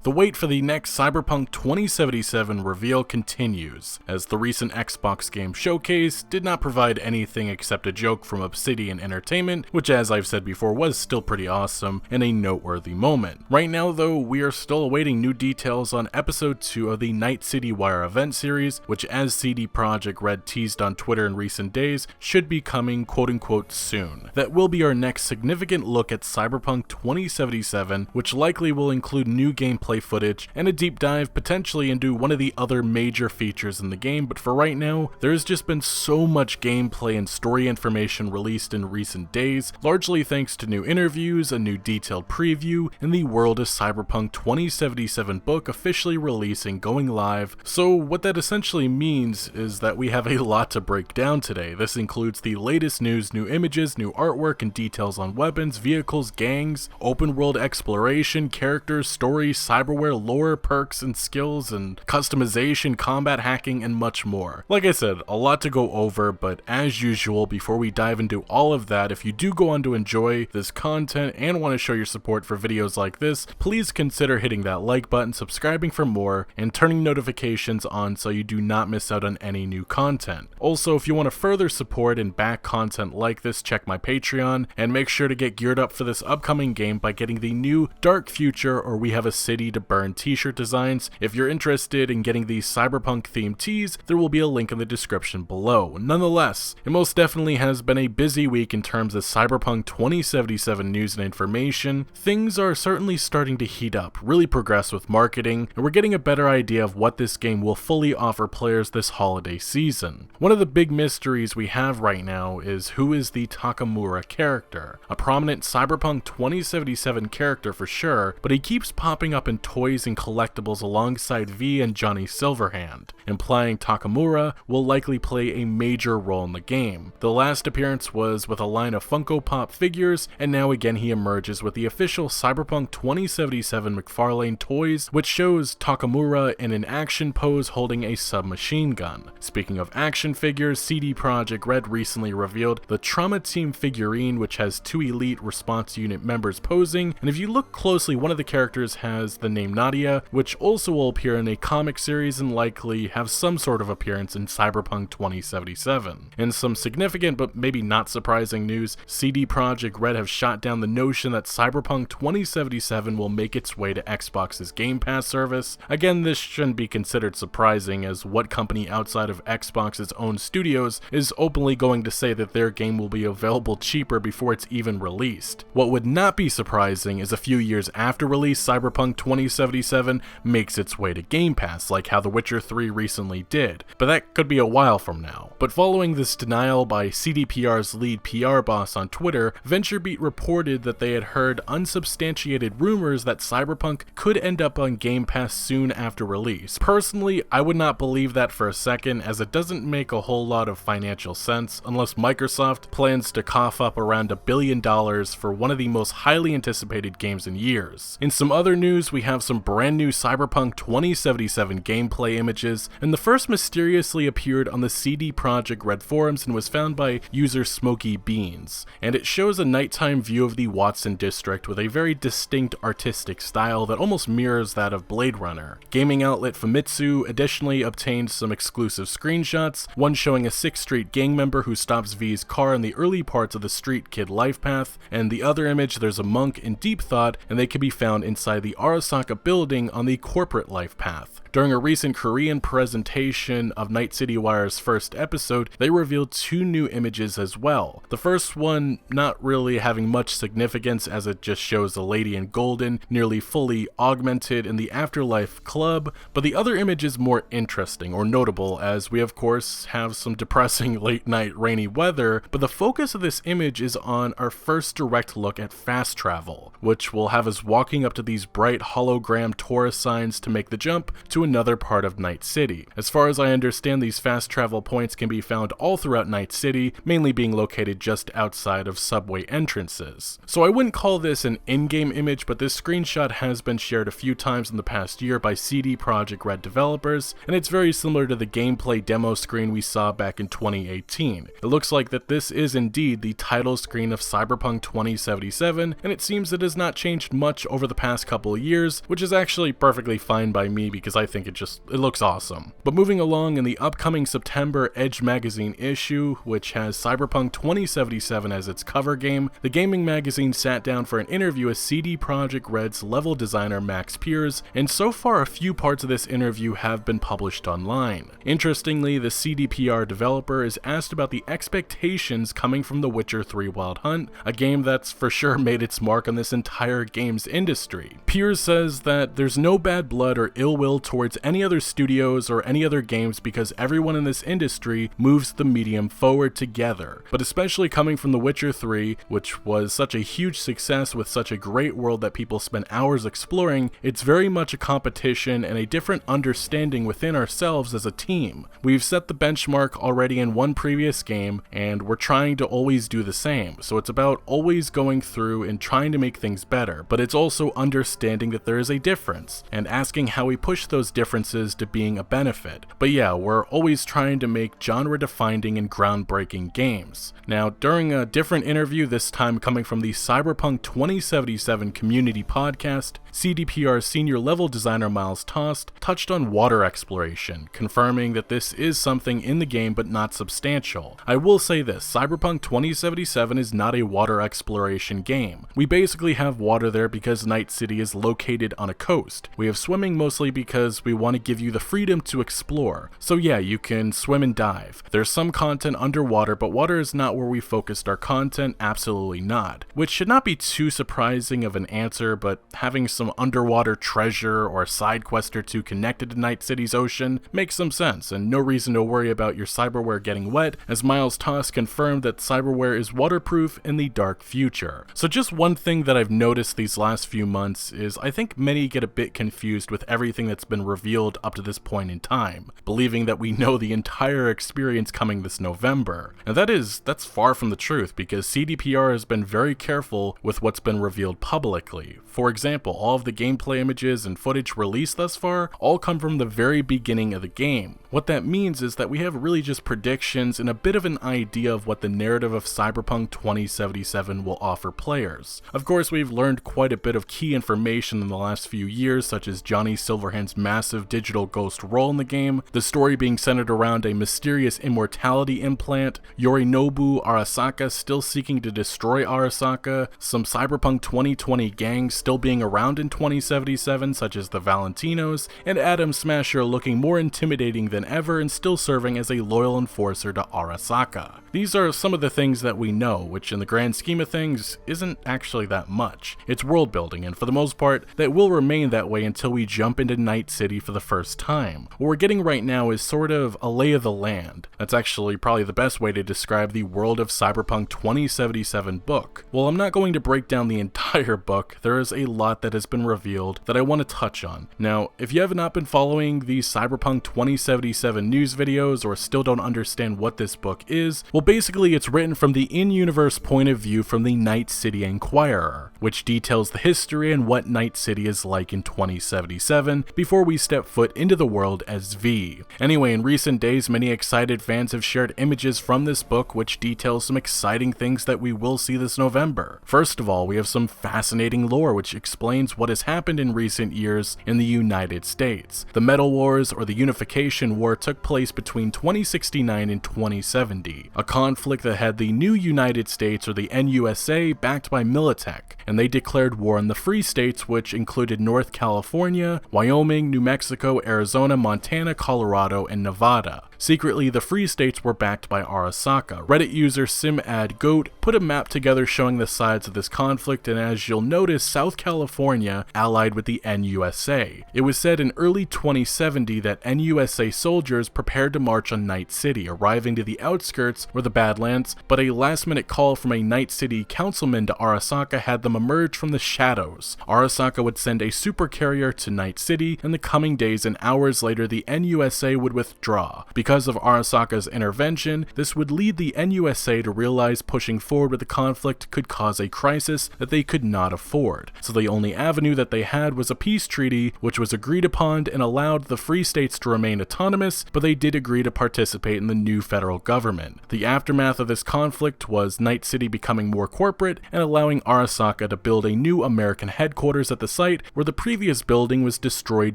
The wait for the next Cyberpunk 2077 reveal continues, as the recent Xbox game showcase did not provide anything except a joke from Obsidian Entertainment, which as I've said before was still pretty awesome and a noteworthy moment. Right now though, we are still awaiting new details on episode 2 of the Night City Wire event series, which as CD Projekt Red teased on Twitter in recent days, should be coming quote-unquote soon. That will be our next significant look at Cyberpunk 2077, which likely will include new gameplay footage and a deep dive potentially into one of the other major features in the game, but for right now, there's just been so much gameplay and story information released in recent days, largely thanks to new interviews, a new detailed preview, and the World of Cyberpunk 2077 book officially releasing going live. So what that essentially means is that we have a lot to break down today. This includes the latest news, new images, new artwork, and details on weapons, vehicles, gangs, open world exploration, characters, stories, cyberware, lore, perks and skills, and customization, combat hacking, and much more. Like I said, a lot to go over, but as usual, before we dive into all of that, if you do go on to enjoy this content and want to show your support for videos like this, please consider hitting that like button, subscribing for more, and turning notifications on so you do not miss out on any new content. Also, if you want to further support and back content like this, check my Patreon, and make sure to get geared up for this upcoming game by getting the new Dark Future or We Have a City to Burn t-shirt designs. If you're interested in getting these cyberpunk themed tees, there will be a link in the description below. Nonetheless, it most definitely has been a busy week in terms of Cyberpunk 2077 news and information. Things are certainly starting to heat up, really progress with marketing, and we're getting a better idea of what this game will fully offer players this holiday season. One of the big mysteries we have right now is who is the Takamura character, a prominent Cyberpunk 2077 character for sure, but he keeps popping up in toys and collectibles alongside V and Johnny Silverhand, implying Takamura will likely play a major role in the game. The last appearance was with a line of Funko Pop figures, and now again he emerges with the official Cyberpunk 2077 McFarlane toys, which shows Takamura in an action pose holding a submachine gun. Speaking of action figures, CD Projekt Red recently revealed the Trauma Team figurine, which has 2 elite response unit members posing, and if you look closely, one of the characters has the name Nadia, which also will appear in a comic series and likely have some sort of appearance in Cyberpunk 2077. In some significant but maybe not surprising news, CD Projekt Red have shot down the notion that Cyberpunk 2077 will make its way to Xbox's Game Pass service. Again, this shouldn't be considered surprising, as what company outside of Xbox's own studios is openly going to say that their game will be available cheaper before it's even released. What would not be surprising is a few years after release, Cyberpunk 2077 makes its way to Game Pass, like how The Witcher 3 recently did, but that could be a while from now. But following this denial by CDPR's lead PR boss on Twitter, VentureBeat reported that they had heard unsubstantiated rumors that Cyberpunk could end up on Game Pass soon after release. Personally, I would not believe that for a second, as it doesn't make a whole lot of financial sense unless Microsoft plans to cough up around $1 billion for one of the most highly anticipated games in years. In some other news, we have some brand new Cyberpunk 2077 gameplay images, and the first mysteriously appeared on the CD Projekt Red forums and was found by user Smoky Beans, and it shows a nighttime view of the Watson district with a very distinct artistic style that almost mirrors that of Blade Runner. Gaming outlet Famitsu additionally obtained some exclusive screenshots, one showing a 6th Street gang member who stops V's car in the early parts of the Street Kid life path, and the other image there's a monk in deep thought, and they can be found inside the Arasaka building on the corporate life path. During a recent Korean presentation of Night City Wire's first episode, they revealed 2 new images as well. The first one not really having much significance, as it just shows the lady in golden nearly fully augmented in the Afterlife Club, but the other image is more interesting or notable, as we of course have some depressing late night rainy weather, but the focus of this image is on our first direct look at fast travel, which will have us walking up to these bright hologram tourist signs to make the jump to another part of Night City. As far as I understand, these fast travel points can be found all throughout Night City, mainly being located just outside of subway entrances. So I wouldn't call this an in-game image, but this screenshot has been shared a few times in the past year by CD Projekt developers, and it's very similar to the gameplay demo screen we saw back in 2018. It looks like that this is indeed the title screen of Cyberpunk 2077, and it seems it has not changed much over the past couple of years, which is actually perfectly fine by me because I think it looks awesome. But moving along, in the upcoming September Edge magazine issue, which has Cyberpunk 2077 as its cover game, the gaming magazine sat down for an interview with CD Projekt Red's level designer Max Piers, and so far a few parts of this interview have been published online. Interestingly, the CDPR developer is asked about the expectations coming from The Witcher 3 Wild Hunt, a game that's for sure made its mark on this entire games industry. Piers says that there's no bad blood or ill will towards any other studios or any other games because everyone in this industry moves the medium forward together. But especially coming from The Witcher 3, which was such a huge success with such a great world that people spent hours exploring, it's very much a competition and a different understanding within ourselves as a team. We've set the benchmark already in one previous game, and we're trying to always do the same. So it's about always going through and trying to make things better, but it's also understanding that there is a difference and asking how we push those differences to being a benefit. But yeah, we're always trying to make genre-defining and groundbreaking games. Now, during a different interview, this time coming from the Cyberpunk 2077 community podcast, CDPR senior level designer Miles Tost touched on water exploration, confirming that this is something in the game but not substantial. I will say this, Cyberpunk 2077 is not a water exploration game. We basically have water there because Night City is located on a coast. We have swimming mostly because we want to give you the freedom to explore. So yeah, you can swim and dive. There's some content underwater, but water is not where we focused our content, absolutely not. Which should not be too surprising of an answer, but having some underwater treasure or side quest or two connected to Night City's ocean makes some sense, and no reason to worry about your cyberware getting wet, as Miles Toss confirmed that cyberware is waterproof in the dark future. So just one thing that I've noticed these last few months is I think many get a bit confused with everything that's been revealed up to this point in time, believing that we know the entire experience coming this November. And that's far from the truth, because CDPR has been very careful with what's been revealed publicly. For example, all of the gameplay images and footage released thus far all come from the very beginning of the game. What that means is that we have really just predictions and a bit of an idea of what the narrative of Cyberpunk 2077 will offer players. Of course, we've learned quite a bit of key information in the last few years, such as Johnny Silverhand's massive digital ghost role in the game, the story being centered around a mysterious immortality implant, Yorinobu Arasaka still seeking to destroy Arasaka, some Cyberpunk 2020 gangs still being around in 2077, such as the Valentinos, and Adam Smasher looking more intimidating than ever and still serving as a loyal enforcer to Arasaka. These are some of the things that we know, which in the grand scheme of things isn't actually that much. It's world building, and for the most part, that will remain that way until we jump into Night City for the first time. What we're getting right now is sort of a lay of the land. That's actually probably the best way to describe the World of Cyberpunk 2077 book. Well, I'm not going to break down the entire book. There is a lot that has been revealed that I want to touch on. Now, if you have not been following these Cyberpunk 2077 news videos or still don't understand what this book is, well, basically it's written from the in-universe point of view from the Night City Inquirer, which details the history and what Night City is like in 2077 before we step foot into the world as V. Anyway, in recent days, many excited fans have shared images from this book which details some exciting things that we will see this November. First of all, we have some fascinating lore which explains what has happened in recent years in the United States. The Metal Wars, or the Unification War, took place between 2069 and 2070, a conflict that had the new United States, or the NUSA, backed by Militech, and they declared war on the Free States, which included North California, Wyoming, New Mexico, Arizona, Montana, Colorado, and Nevada. Secretly, the Free States were backed by Arasaka. Reddit user SimAdGoat put a map together showing the sides of this conflict, and as you'll notice, South California allied with the NUSA. It was said in early 2070 that NUSA soldiers prepared to march on Night City, arriving to the outskirts or the Badlands, but a last-minute call from a Night City councilman to Arasaka had them emerge from the shadows. Arasaka would send a supercarrier to Night City, and the coming days, and hours later the NUSA would withdraw. Because of Arasaka's intervention, this would lead the NUSA to realize pushing forward with the conflict could cause a crisis that they could not afford. So the only avenue that they had was a peace treaty, which was agreed upon and allowed the free states to remain autonomous, but they did agree to participate in the new federal government. The aftermath of this conflict was Night City becoming more corporate and allowing Arasaka to build a new American headquarters at the site where the previous building was destroyed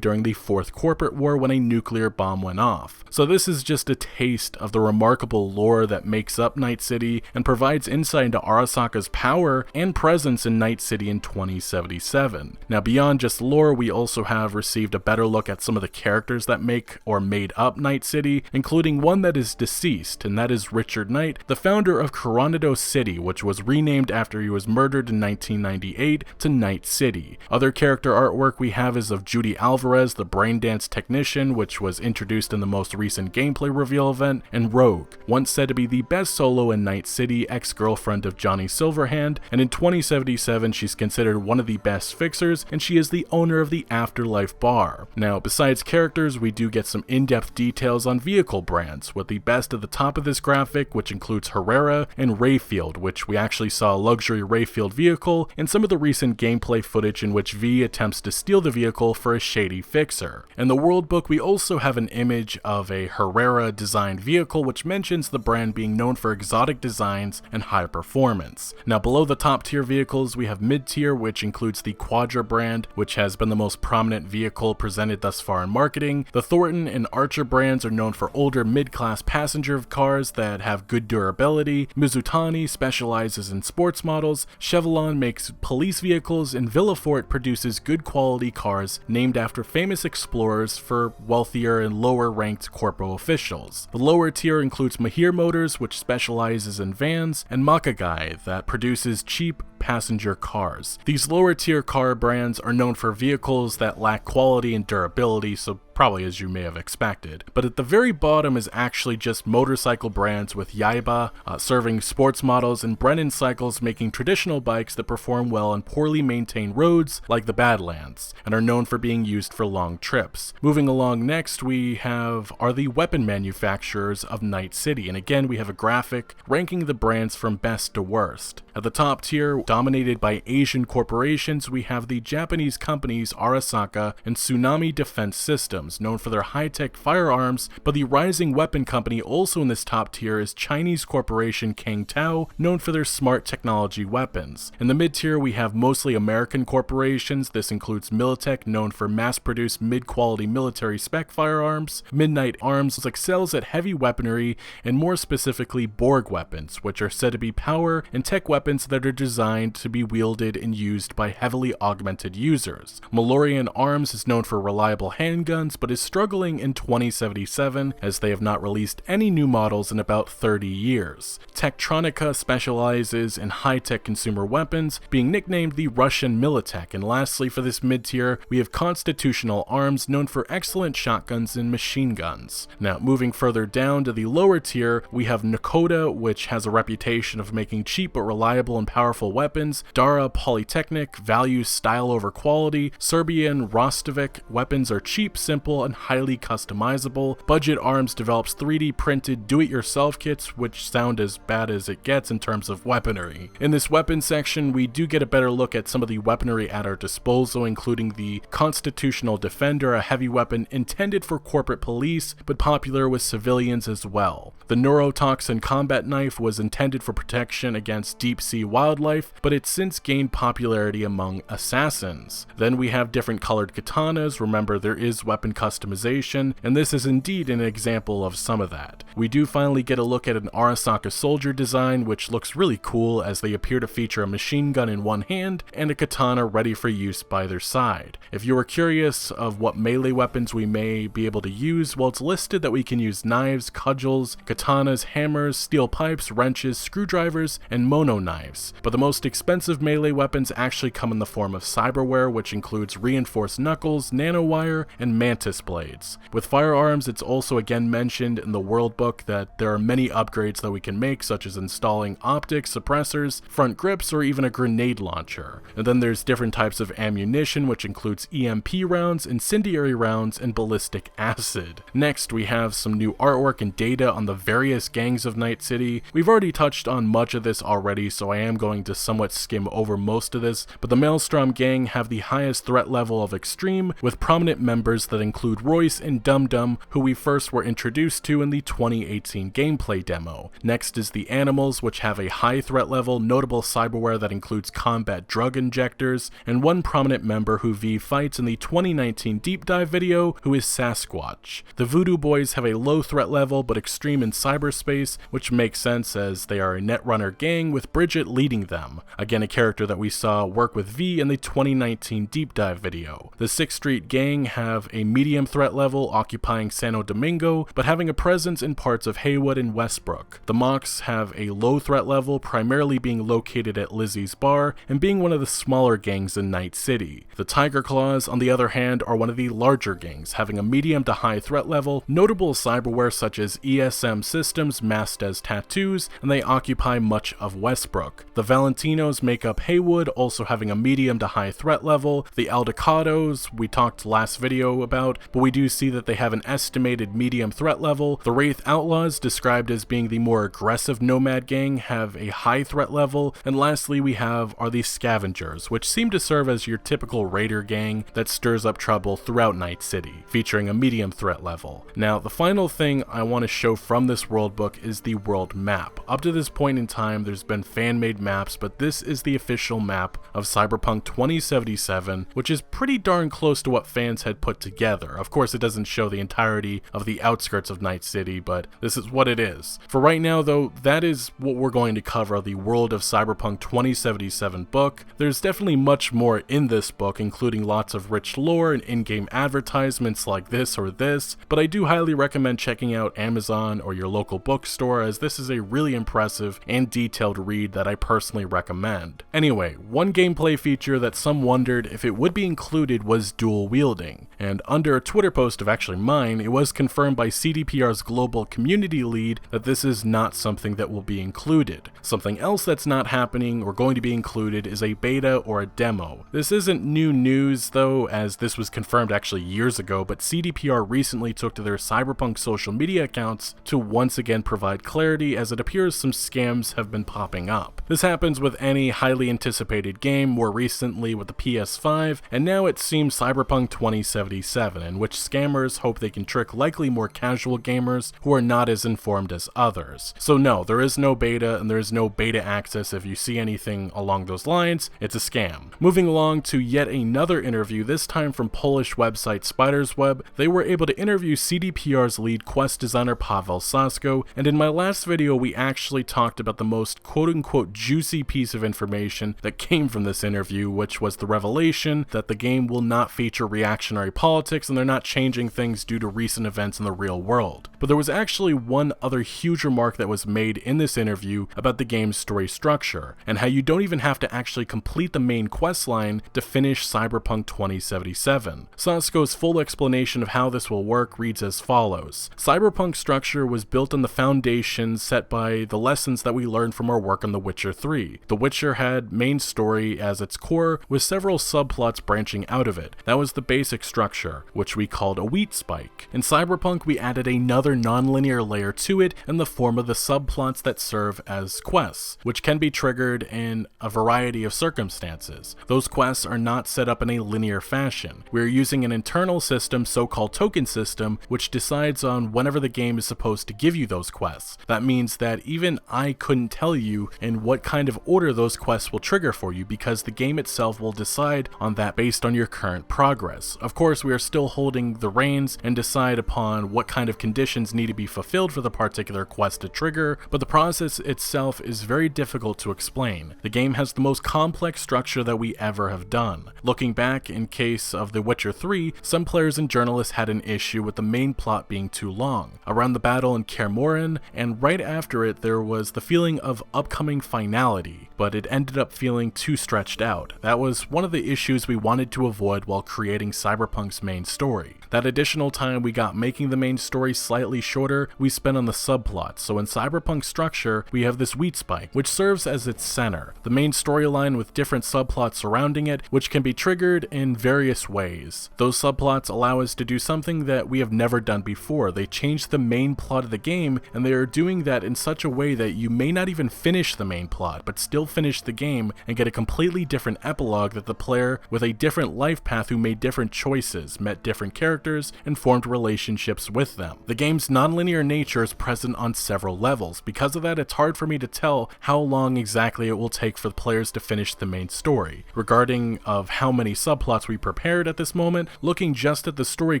during the Fourth Corporate War when a nuclear bomb went off. So this is just a taste of the remarkable lore that makes up Night City and provides insight into Arasaka's power and presence in Night City in 2077. Now beyond just lore, we also have received a better look at some of the characters that make or made up Night City, including one that is deceased, and that is Richard Knight, the founder of Coronado City, which was renamed after he was murdered in 1998 to Night City. Other character artwork we have is of Judy Alvarez, the braindance technician, which was introduced in the most recent gameplay reveal event, and Rogue, once said to be the best solo in Night City, ex-girlfriend of Johnny Silverhand, and in 2077 she's considered one of the best fixers, and she is the owner of the Afterlife bar. Now, besides characters, we do get some in-depth details on vehicle brands, with the best at the top of this graphic, which includes Herrera and Rayfield, which we actually saw a luxury Rayfield vehicle in some of the recent gameplay footage in which V attempts to steal the vehicle for a shady fixer. In the world book, we also have an image of a Herrera designed vehicle, which mentions the brand being known for exotic designs and high performance. Now below the top tier vehicles, we have mid-tier, which includes the Quadra brand, which has been the most prominent vehicle presented thus far in marketing. The Thornton and Archer brands are known for older mid-class passenger cars that have good durability. Mizutani specializes in sports models. Chevron makes police vehicles, and Villafort produces good quality cars named after famous explorers for wealthier and lower ranked corpo officials. The lower tier includes Mahir Motors, which specializes in vans, and Makagai, that produces cheap passenger cars. These lower tier car brands are known for vehicles that lack quality and durability, so probably as you may have expected. But at the very bottom is actually just motorcycle brands, with Yaiba serving sports models and Brennan Cycles making traditional bikes that perform well on poorly maintained roads like the Badlands and are known for being used for long trips. Moving along next, we are the weapon manufacturers of Night City, and again we have a graphic ranking the brands from best to worst. At the top tier, dominated by Asian corporations, we have the Japanese companies Arasaka and Tsunami Defense Systems, known for their high-tech firearms, but the rising weapon company also in this top tier is Chinese corporation Kang Tao, known for their smart technology weapons. In the mid-tier, we have mostly American corporations. This includes Militech, known for mass-produced mid-quality military spec firearms. Midnight Arms excels at heavy weaponry, and more specifically Borg weapons, which are said to be power and tech weapons that are designed to be wielded and used by heavily augmented users. Malorian Arms is known for reliable handguns, but is struggling in 2077 as they have not released any new models in about 30 years. Tektronika specializes in high-tech consumer weapons, being nicknamed the Russian Militech. And lastly, for this mid-tier, we have Constitutional Arms, known for excellent shotguns and machine guns. Now, moving further down to the lower tier, we have Nakoda, which has a reputation of making cheap but reliable and powerful weapons. Dara Polytechnic values style over quality. Serbian Rostovic weapons are cheap, simple, and highly customizable. Budget Arms develops 3D printed do-it-yourself kits, which sound as bad as it gets in terms of weaponry. In this weapon section, we do get a better look at some of the weaponry at our disposal, including the Constitutional Defender, a heavy weapon intended for corporate police, but popular with civilians as well. The Neurotoxin Combat Knife was intended for protection against deep-sea wildlife, but it's since gained popularity among assassins. Then we have different colored katanas. Remember, there is weapon customization, and this is indeed an example of some of that. We do finally get a look at an Arasaka soldier design, which looks really cool as they appear to feature a machine gun in one hand and a katana ready for use by their side. If you are curious of what melee weapons we may be able to use, well, it's listed that we can use knives, cudgels, katanas, hammers, steel pipes, wrenches, screwdrivers, and mono knives. But the most most expensive melee weapons actually come in the form of cyberware, which includes reinforced knuckles, nanowire, and mantis blades. With firearms, it's also again mentioned in the world book that there are many upgrades that we can make, such as installing optics, suppressors, front grips, or even a grenade launcher. And then there's different types of ammunition, which includes EMP rounds, incendiary rounds, and ballistic acid. Next, we have some new artwork and data on the various gangs of Night City. We've already touched on much of this already, so I am going to somewhat skim over most of this, but the Maelstrom gang have the highest threat level of extreme, with prominent members that include Royce and Dum Dum, who we first were introduced to in the 2018 gameplay demo. Next is the Animals, which have a high threat level, notable cyberware that includes combat drug injectors, and one prominent member who V fights in the 2019 deep dive video, who is Sasquatch. The Voodoo Boys have a low threat level but extreme in cyberspace, which makes sense as they are a Netrunner gang with Bridget leading them, again a character that we saw work with V in the 2019 deep dive video. The 6th Street gang have a medium threat level, occupying Santo Domingo, but having a presence in parts of Haywood and Westbrook. The Mox have a low threat level, primarily being located at Lizzie's Bar, and being one of the smaller gangs in Night City. The Tiger Claws, on the other hand, are one of the larger gangs, having a medium to high threat level, notable cyberware such as ESM systems masked as tattoos, and they occupy much of Westbrook. The Valentinos make up Haywood, also having a medium to high threat level. The Aldecados we talked last video about, but we do see that they have an estimated medium threat level. The Wraith Outlaws, described as being the more aggressive nomad gang, have a high threat level. And lastly we have are the Scavengers, which seem to serve as your typical raider gang that stirs up trouble throughout Night City, featuring a medium threat level. Now the final thing I want to show from this world book is the world map. Up to this point in time there's been fan-made maps, but this is the official map of Cyberpunk 2077, which is pretty darn close to what fans had put together. Of course it doesn't show the entirety of the outskirts of Night City, but this is what it is. For right now though, that is what we're going to cover, the World of Cyberpunk 2077 book. There's definitely much more in this book, including lots of rich lore and in-game advertisements like this or this, but I do highly recommend checking out Amazon or your local bookstore, as this is a really impressive and detailed read that I personally recommend. Anyway, one gameplay feature that some wondered if it would be included was dual wielding, and under a Twitter post of actually mine, it was confirmed by CDPR's global community lead that this is not something that will be included. Something else that's not happening or going to be included is a beta or a demo. This isn't new news though, as this was confirmed actually years ago, but CDPR recently took to their Cyberpunk social media accounts to once again provide clarity, as it appears some scams have been popping up. This happens with any highly anticipated game, more recently with the PS5, and now it seems Cyberpunk 2077, in which scammers hope they can trick likely more casual gamers who are not as informed as others. So no, there is no beta and there is no beta access. If you see anything along those lines, it's a scam. Moving along to yet another interview, this time from Polish website Spider's Web. They were able to interview CDPR's lead quest designer Paweł Sasko, and in my last video we actually talked about the most quote-unquote juicy piece of information that came from this interview, which was the revelation that the game will not feature reactionary politics and they're not changing things due to recent events in the real world. But there was actually one other huge remark that was made in this interview about the game's story structure, and how you don't even have to actually complete the main quest line to finish Cyberpunk 2077. Sasko's full explanation of how this will work reads as follows. Cyberpunk's structure was built on the foundation set by the lessons that we learned from our work on The Witcher 3. The Witcher had main story as its core, with several subplots branching out of it. That was the basic structure, which we called a wheat spike. In Cyberpunk we added another non-linear layer to it in the form of the subplots that serve as quests, which can be triggered in a variety of circumstances. Those quests are not set up in a linear fashion. We are using an internal system, so-called token system, which decides on whenever the game is supposed to give you those quests. That means that even I couldn't tell you in what kind of order those quests will trigger for you, because the game itself will decide on that based on your current progress. Of course, we are still holding the reins and decide upon what kind of conditions need to be fulfilled for the particular quest to trigger, but the process itself is very difficult to explain. The game has the most complex structure that we ever have done. Looking back, in case of The Witcher 3, some players and journalists had an issue with the main plot being too long. Around the battle in Kaer Morhen, and right after it there was the feeling of upcoming finality. but it ended up feeling too stretched out. That was one of the issues we wanted to avoid while creating Cyberpunk's main story. That additional time we got making the main story slightly shorter, we spent on the subplots. So in Cyberpunk's structure, we have this wheat spike, which serves as its center, the main storyline with different subplots surrounding it, which can be triggered in various ways. Those subplots allow us to do something that we have never done before. They change the main plot of the game, and they are doing that in such a way that you may not even finish the main plot, but still finish the game and get a completely different epilogue that the player with a different life path who made different choices, met different characters, and formed relationships with them. The game's nonlinear nature is present on several levels. Because of that, it's hard for me to tell how long exactly it will take for the players to finish the main story. Regarding of how many subplots we prepared at this moment, looking just at the story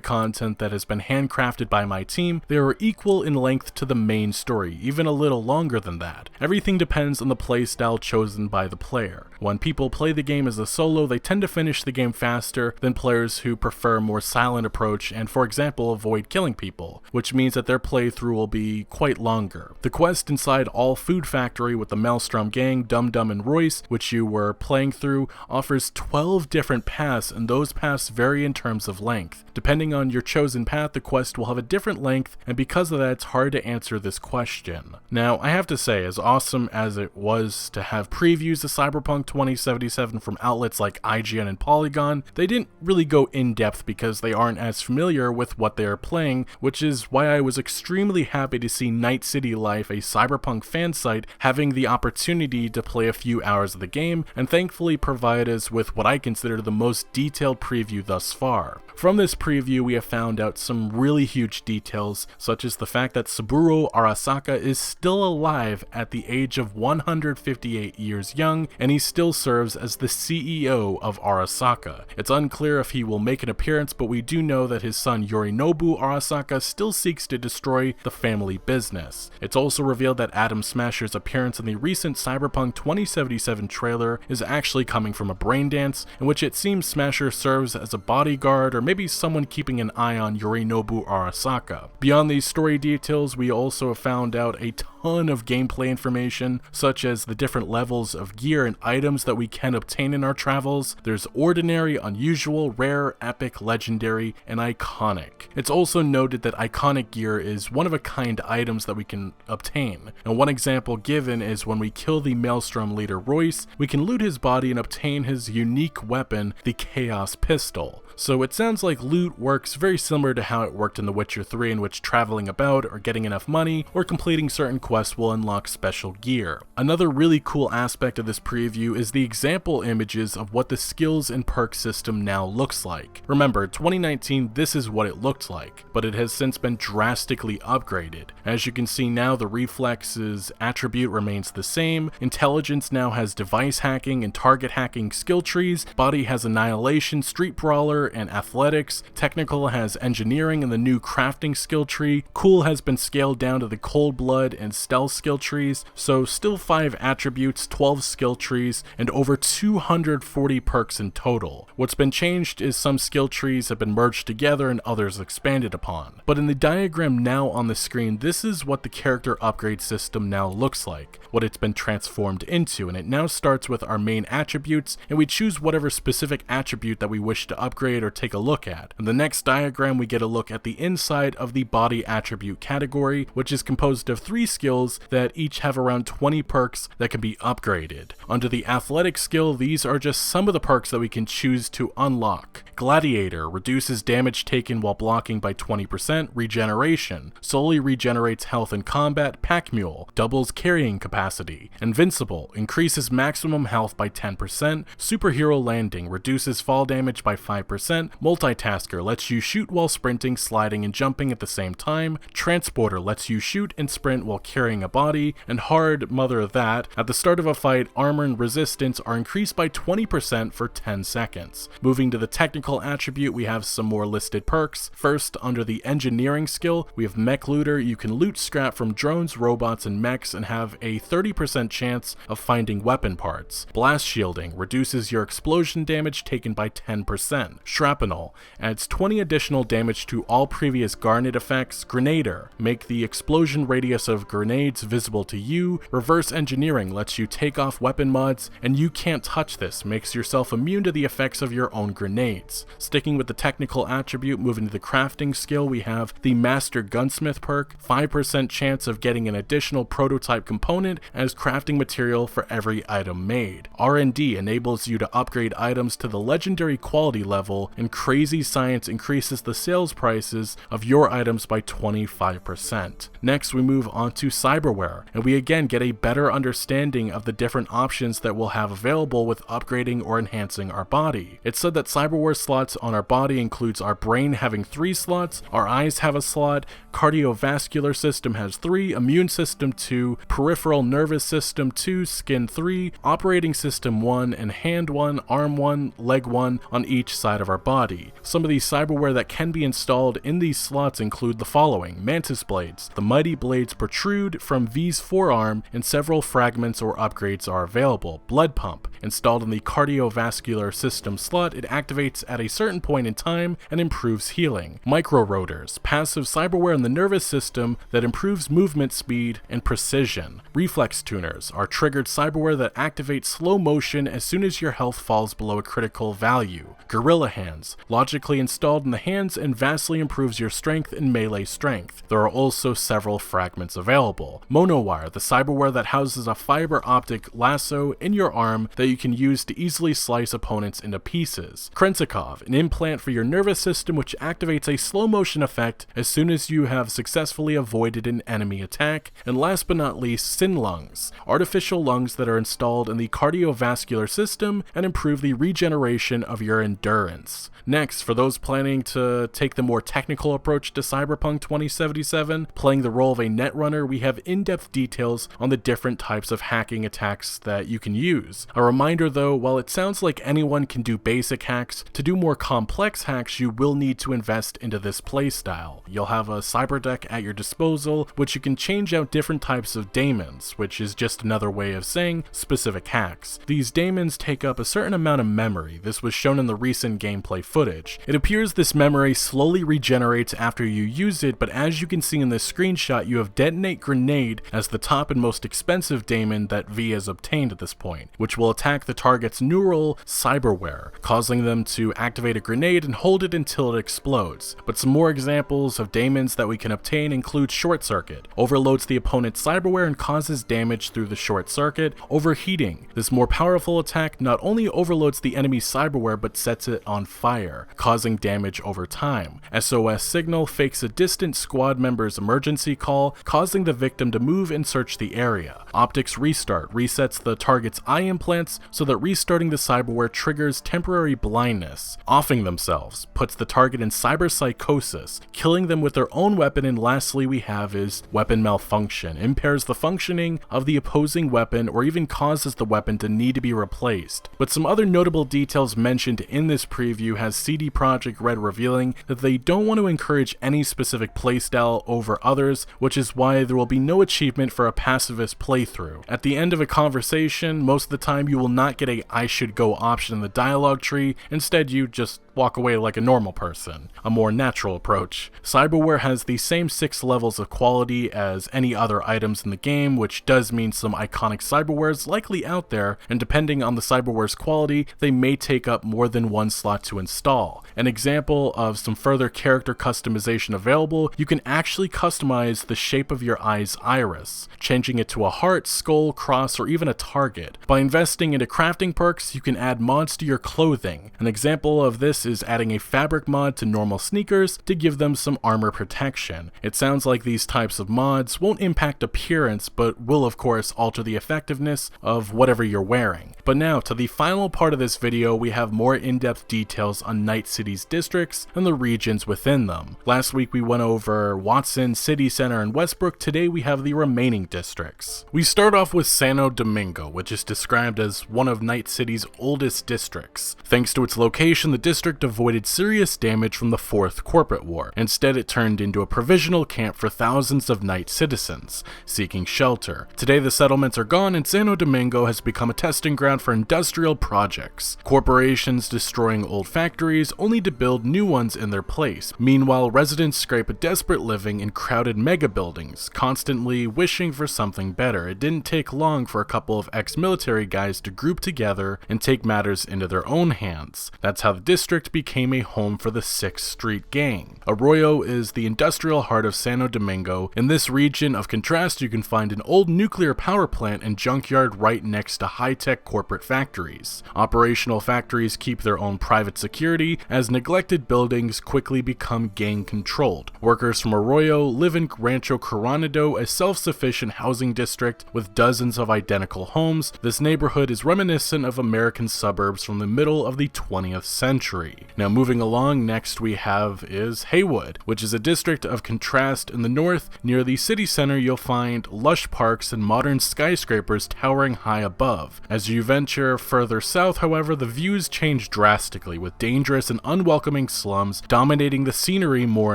content that has been handcrafted by my team, they are equal in length to the main story, even a little longer than that. Everything depends on the playstyle chosen by the player. When people play the game as a solo, they tend to finish the game faster than players who prefer a more silent approach and, for example, avoid killing people, which means that their playthrough will be quite longer. The quest inside All Food Factory with the Maelstrom gang, Dum Dum and Royce, which you were playing through, offers 12 different paths, and those paths vary in terms of length. Depending on your chosen path, the quest will have a different length, and because of that, it's hard to answer this question. Now, I have to say, as awesome as it was to have previews of Cyberpunk 2077 from outlets like IGN and Polygon, they didn't really go in-depth because they aren't as familiar with what they are playing, which is why I was extremely happy to see Night City Life, a Cyberpunk fan site, having the opportunity to play a few hours of the game, and thankfully provide us with what I consider the most detailed preview thus far. From this preview, we have found out some really huge details, such as the fact that Saburo Arasaka is still alive at the age of 158 years young, and he still serves as the CEO of Arasaka. It's unclear if he will make an appearance, but we do know that his son Yorinobu Arasaka still seeks to destroy the family business. It's also revealed that Atom Smasher's appearance in the recent Cyberpunk 2077 trailer is actually coming from a brain dance, in which it seems Smasher serves as a bodyguard or maybe someone keeping an eye on Yorinobu Arasaka. Beyond these story details, we also have found out a ton of gameplay information, such as the different levels of gear and items that we can obtain in our travels. There's ordinary, unusual, rare, epic, legendary, and iconic. It's also noted that iconic gear is one-of-a-kind items that we can obtain. And one example given is when we kill the Maelstrom leader Royce, we can loot his body and obtain his unique weapon, the Chaos Pistol. So it sounds like loot works very similar to how it worked in The Witcher 3, in which traveling about or getting enough money or completing certain quests will unlock special gear. Another really cool aspect of this preview is the example images of what the skills and perk system now looks like. Remember, 2019, this is what it looked like, but it has since been drastically upgraded. As you can see now, the reflexes attribute remains the same, intelligence now has device hacking and target hacking skill trees, body has annihilation, street brawler, and athletics, technical has engineering and the new crafting skill tree, cool has been scaled down to the cold blood and stealth skill trees, so still 5 attributes, 12 skill trees, and over 240 perks in total. What's been changed is some skill trees have been merged together and others expanded upon. But in the diagram now on the screen, this is what the character upgrade system now looks like, what it's been transformed into, and it now starts with our main attributes, and we choose whatever specific attribute that we wish to upgrade or take a look at. In the next diagram, we get a look at the inside of the body attribute category, which is composed of 3 skills that each have around 20 perks that can be upgraded. Under the athletic skill, these are just some of the perks that we can choose to unlock. Gladiator reduces damage taken while blocking by 20%, regeneration, solely regenerates health in combat. Pack Mule doubles carrying capacity. Invincible increases maximum health by 10%, superhero landing reduces fall damage by 5%, multitasker lets you shoot while sprinting, sliding, and jumping at the same time, transporter lets you shoot and sprint while carrying a body, and hard mother of that, at the start of a fight, armor and resistance are increased by 20% for 10 seconds. Moving to the technical technical attribute, we have some more listed perks. First, under the engineering skill, we have Mech Looter. You can loot scrap from drones, robots, and mechs and have a 30% chance of finding weapon parts. Blast Shielding reduces your explosion damage taken by 10%. Shrapnel adds 20 additional damage to all previous Garnet effects. Grenader, make the explosion radius of grenades visible to you. Reverse Engineering lets you take off weapon mods, and you can't touch this, makes yourself immune to the effects of your own grenades. Sticking with the technical attribute, moving to the crafting skill, we have the Master Gunsmith perk, 5% chance of getting an additional prototype component as crafting material for every item made. R&D enables you to upgrade items to the legendary quality level, and Crazy Science increases the sales prices of your items by 25%. Next, we move on to Cyberware, and we again get a better understanding of the different options that we'll have available with upgrading or enhancing our body. It's said that Cyberware slots on our body includes our brain having 3 slots, our eyes have a slot, cardiovascular system has 3, immune system 2, peripheral nervous system 2, skin 3, operating system 1, and hand 1, arm 1, leg 1 on each side of our body. Some of the cyberware that can be installed in these slots include the following: Mantis Blades. The mighty blades protrude from V's forearm, and several fragments or upgrades are available. Blood Pump. Installed in the cardiovascular system slot, it activates at a certain point in time and improves healing. Micro Rotors. Passive cyberware in the nervous system that improves movement speed and precision. Reflex Tuners are triggered cyberware that activates slow motion as soon as your health falls below a critical value. Gorilla Hands. Logically installed in the hands and vastly improves your strength and melee strength. There are also several fragments available. Monowire, the cyberware that houses a fiber optic lasso in your arm that you can use to easily slice opponents into pieces. Krensakov, an implant for your nervous system which activates a slow motion effect as soon as you have successfully avoided an enemy attack. And last but not least, Sin Lungs, artificial lungs that are installed in the cardiovascular system and improve the regeneration of your endurance. Next, for those planning to take the more technical approach to Cyberpunk 2077, playing the role of a netrunner, we have in-depth details on the different types of hacking attacks that you can use. A reminder though, while it sounds like anyone can do basic hacks, to do more complex hacks you will need to invest into this playstyle. You'll have a cyber deck at your disposal, which you can change out different types of daemons, which is just another way of saying specific hacks. These daemons take up a certain amount of memory. This was shown in the recent gameplay footage. It appears this memory slowly regenerates after you use it, but as you can see in this screenshot, you have Detonate Grenade as the top and most expensive daemon that V has obtained at this point, which will attack the target's neural cyberware, causing them to activate a grenade and hold it until it explodes. But some more examples of daemons that we can obtain include Short Circuit. Overloads the opponent's cyberware and causes damage through the short circuit. Overheating. This more powerful attack not only overloads the enemy's cyberware but sets it on fire, causing damage over time. SOS Signal fakes a distant squad member's emergency call, causing the victim to move and search the area. Optics Restart resets the target's eye implants so that restarting the cyberware triggers temporary blindness. Offing Themselves puts the target in cyberpsychosis, killing them with their own weapon. And lastly we have is Weapon Malfunction. Impairs the functioning of the opposing weapon or even causes the weapon to need to be replaced. But some other notable details mentioned in this preview has CD Projekt Red revealing that they don't want to encourage any specific playstyle over others, which is why there will be no achievement for a pacifist playthrough. At the end of a conversation, most of the time you will not get a I should go option in the dialogue tree. Instead, you just walk away like a normal person, a more natural approach. Cyberware has the same 6 levels of quality as any other items in the game, which does mean some iconic cyberware is likely out there, and depending on the cyberware's quality, they may take up more than one slot to install. An example of some further character customization available, you can actually customize the shape of your eye's iris, changing it to a heart, skull, cross, or even a target. By investing into crafting perks, you can add mods to your clothing. An example of this is adding a fabric mod to normal sneakers to give them some armor protection. It sounds like these types of mods won't impact appearance, but will of course alter the effectiveness of whatever you're wearing. But now to the final part of this video, we have more in-depth details on Night City City's districts and the regions within them. Last week we went over Watson, City Center, and Westbrook. Today we have the remaining districts. We start off with Santo Domingo, which is described as one of Night City's oldest districts. Thanks to its location, the district avoided serious damage from the Fourth Corporate War. Instead, it turned into a provisional camp for thousands of Night citizens seeking shelter. Today, the settlements are gone, and Santo Domingo has become a testing ground for industrial projects. Corporations destroying old factories only to build new ones in their place. Meanwhile, residents scrape a desperate living in crowded mega buildings, constantly wishing for something better. It didn't take long for a couple of ex-military guys to group together and take matters into their own hands. That's how the district became a home for the 6th Street Gang. Arroyo is the industrial heart of Santo Domingo. In this region of contrast, you can find an old nuclear power plant and junkyard right next to high-tech corporate factories. Operational factories keep their own private security, as neglected buildings quickly become gang-controlled. Workers from Arroyo live in Rancho Coronado, a self-sufficient housing district with dozens of identical homes. This neighborhood is reminiscent of American suburbs from the middle of the 20th century. Now moving along, next we have is Haywood, which is a district of contrast. In the north, near the city center, you'll find lush parks and modern skyscrapers towering high above. As you venture further south, however, the views change drastically, with dangerous and unwelcoming slums dominating the scenery more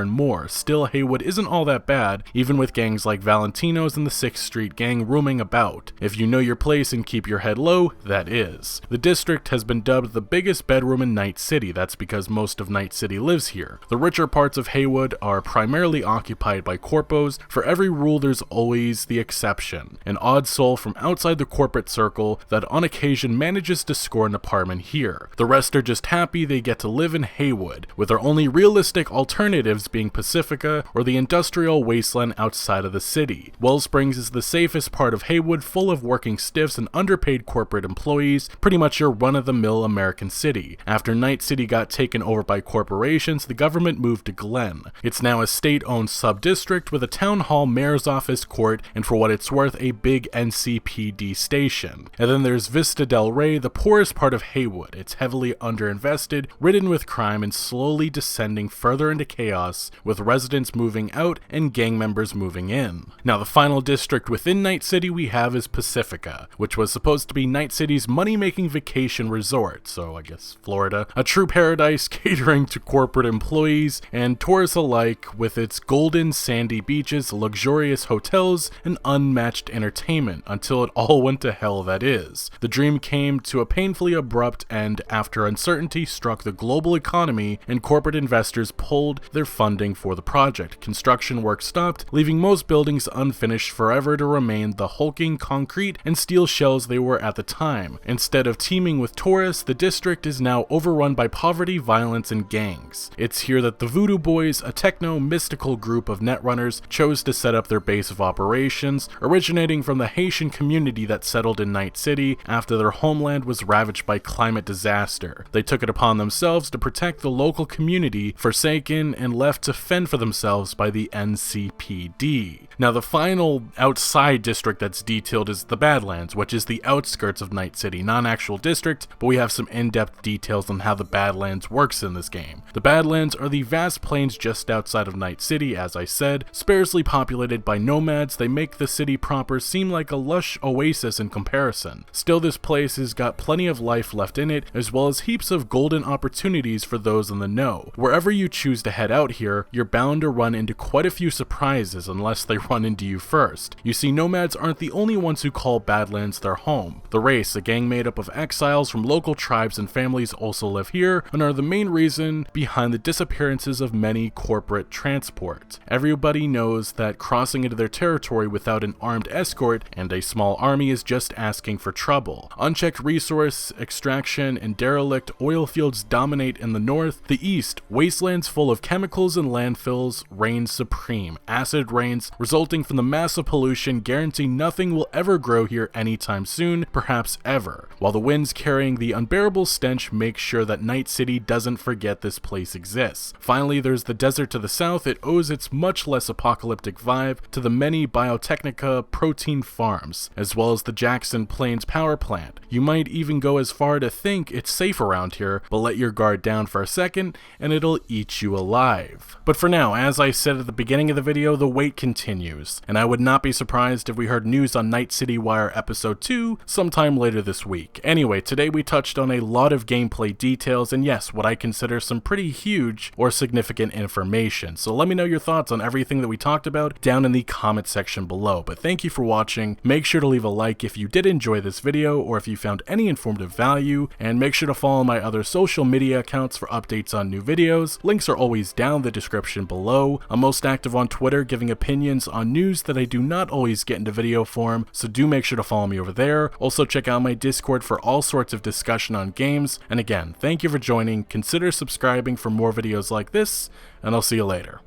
and more. Still, Haywood isn't all that bad, even with gangs like Valentino's and the 6th Street Gang roaming about. If you know your place and keep your head low, that is. The district has been dubbed the biggest bedroom in Night City. That's because most of Night City lives here. The richer parts of Haywood are primarily occupied by corpos. For every rule, there's always the exception, an odd soul from outside the corporate circle that on occasion manages to score an apartment here. The rest are just happy they get to live in Haywood, with their only realistic alternatives being Pacifica or the industrial wasteland outside of the city. Wellsprings is the safest part of Haywood, full of working stiffs and underpaid corporate employees, pretty much your run-of-the-mill American city. After Night City got taken over by corporations, the government moved to Glen. It's now a state-owned sub-district with a town hall, mayor's office, court, and for what it's worth, a big NCPD station. And then there's Vista del Rey, the poorest part of Haywood. It's heavily underinvested, ridden with crime, and slowly descending further into chaos, with residents moving out and gang members moving in. Now, the final district within Night City we have is Pacifica, which was supposed to be Night City's money-making vacation resort, so I guess Florida, a true paradise catering to corporate employees and tourists alike, with its golden sandy beaches, luxurious hotels, and unmatched entertainment, until it all went to hell, that is. The dream came to a painfully abrupt end after uncertainty struck the global economy and corporate investors pulled their funding for the project. Construction work stopped, leaving most buildings unfinished, forever to remain the hulking concrete and steel shells they were at the time. Instead of teeming with tourists, the district is now overrun by poverty, violence, and gangs. It's here that the Voodoo Boys, a techno-mystical group of netrunners, chose to set up their base of operations, originating from the Haitian community that settled in Night City after their homeland was ravaged by climate disaster. They took it upon themselves to protect the local community, forsaken and left to fend for themselves by the NCPD. Now, the final outside district that's detailed is the Badlands, which is the outskirts of Night City, not an actual district, but we have some in-depth details on how the Badlands works in this game. The Badlands are the vast plains just outside of Night City, as I said, sparsely populated by nomads. They make the city proper seem like a lush oasis in comparison. Still, this place has got plenty of life left in it, as well as heaps of golden opportunities for those in the know. Wherever you choose to head out here, you're bound to run into quite a few surprises unless they run into you first. You see, nomads aren't the only ones who call Badlands their home. The Race, a gang made up of exiles from local tribes and families, also live here and are the main reason behind the disappearances of many corporate transports. Everybody knows that crossing into their territory without an armed escort and a small army is just asking for trouble. Unchecked resource extraction and derelict oil fields dominate in the north. The east, wastelands full of chemicals and landfills, reign supreme. Acid rains resulting from the massive pollution guarantee nothing will ever grow here anytime soon, perhaps ever, while the winds carrying the unbearable stench make sure that Night City doesn't forget this place exists. Finally, there's the desert to the south. It owes its much less apocalyptic vibe to the many Biotechnica protein farms, as well as the Jackson Plains power plant. You might even go as far to think it's safe around here, but let your guard down around for a second and it'll eat you alive. But for now, as I said at the beginning of the video, the wait continues, and I would not be surprised if we heard news on Night City Wire Episode 2 sometime later this week. Anyway, today we touched on a lot of gameplay details and yes, what I consider some pretty huge or significant information. So let me know your thoughts on everything that we talked about down in the comment section below. But thank you for watching. Make sure to leave a like if you did enjoy this video or if you found any informative value, and make sure to follow my other social media accounts for updates on new videos. Links are always down the description below. I'm most active on Twitter, giving opinions on news that I do not always get into video form, so do make sure to follow me over there. Also check out my Discord for all sorts of discussion on games, and again, thank you for joining. Consider subscribing for more videos like this, and I'll see you later.